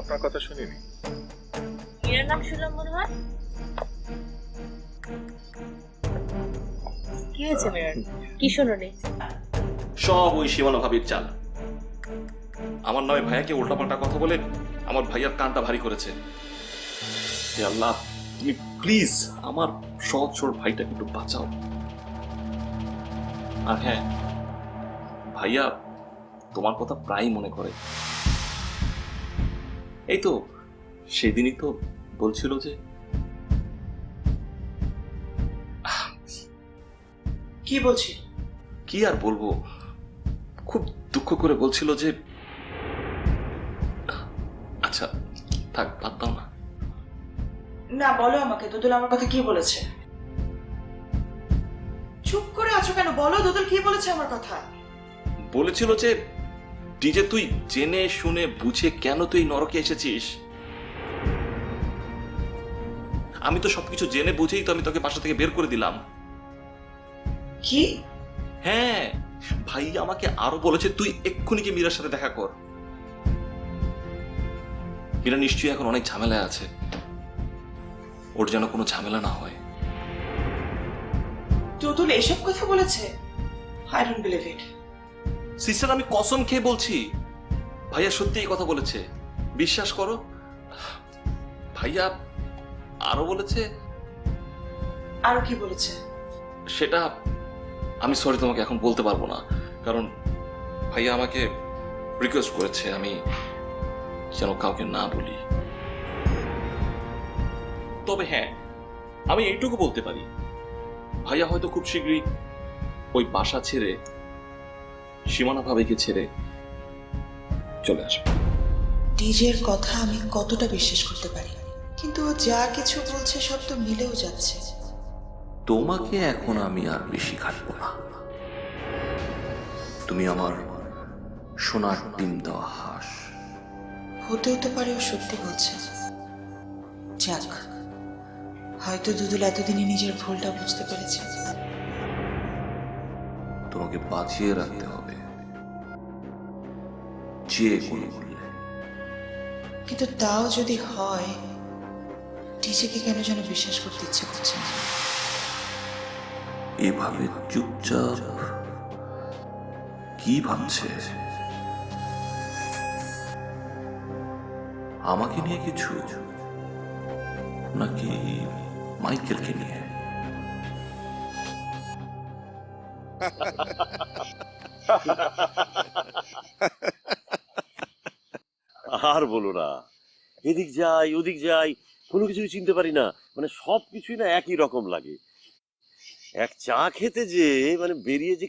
আপনার কথা শুনিনি। মীরার নাম শুনলাম মনে হয়। কি হয়েছে মীরার? কি শুনুনি? সব ওই সীমানা ভাবির চাল। আমার নয় ভাইয়াকে উল্টাপাল্টা কথা বলে আমার ভাইয়ার কানটা ভারী করেছে। হে আল্লাহ, তুমি প্লিজ আমার সহজ সরল ভাইটাকে একটু বাঁচাও। আর হ্যাঁ, ভাইয়া তোমার কথা প্রায় মনে করে। এই তো সেদিনই তো বলছিল যে, কি বলছি? কি আর বলবো, খুব দুঃখ করে বলছিল যে, আচ্ছা থাক, বাদ দাও না। না, বলো আমাকে, দুদুল আমার কথা কি বলেছে? চুপ করে আছো কেন? বলো দুদুল কি বলেছে আমার কথা। বলেছিল যে, ডিজে তুই জেনে শুনে বুঝে কেন তুই নরকে এসেছিস? আমি তো সবকিছু জেনে বুঝেই তো আমি তোকে বাসা থেকে বের করে দিলাম। কি? হ্যাঁ, ভাই আমাকে আরো বলেছে তুই এক্ষুনি কি মীরার সাথে দেখা কর। মীরা নিশ্চয়ই এখন অনেক ঝামেলায় আছে, ওর যেন কোনো ঝামেলা না হয়। দুদুল এসব কথা বলেছে? I don't believe it. Sister, আমি কসম খেয়ে বলছি ভাইয়া সত্যি এই কথা বলেছে, বিশ্বাস করো। ভাইয়া আরো বলেছে। আরো কি বলেছে? সেটা আমি সরি তোমাকে এখন বলতে পারবো না, কারণ ভাইয়া আমাকে রিকোয়েস্ট করেছে আমি যেন কাউকে না বলি। তবে হ্যাঁ, আমি এইটুকু বলতে পারি, ভাইয়া হয়তো খুব শীঘ্রই ওই বাসা ছেড়ে সীমানা ভাবিকে ছেড়ে চলে আসবে। ডিজের কথা আমি কতটা বিশ্বাস করতে পারি, কিন্তু ও যা কিছু বলছে সব তো মিলেও যাচ্ছে। তোমাকে এখন আমি আর বেশি খাটবো না। তুমি আমার সোনার ডিম দেওয়া হাঁস। হতেও তো পারে ও সত্যি বলছে। যাক, হয়তো দুদুল এতদিনে নিজের ভুলটা বুঝতে পেরেছে। তোমাকে বাঁচিয়ে রাখতে হবে যে কোনো মূল্যে। কিন্তু তাও যদি হয়, ডিজেকে কেন যেন বিশ্বাস করতে ইচ্ছে করছে না। এভাবে চুপচাপ কি ভাবছে? আমাকে নিয়ে কিছু, নাকি মাইকেলকে নিয়ে? আর বলো না, এদিক যাই ওদিক যাই, কোনো কিছুই চিনতে পারি না। মানে সব কিছুই না একই রকম লাগে। এক চা খেতে যে মানে বেরিয়ে যে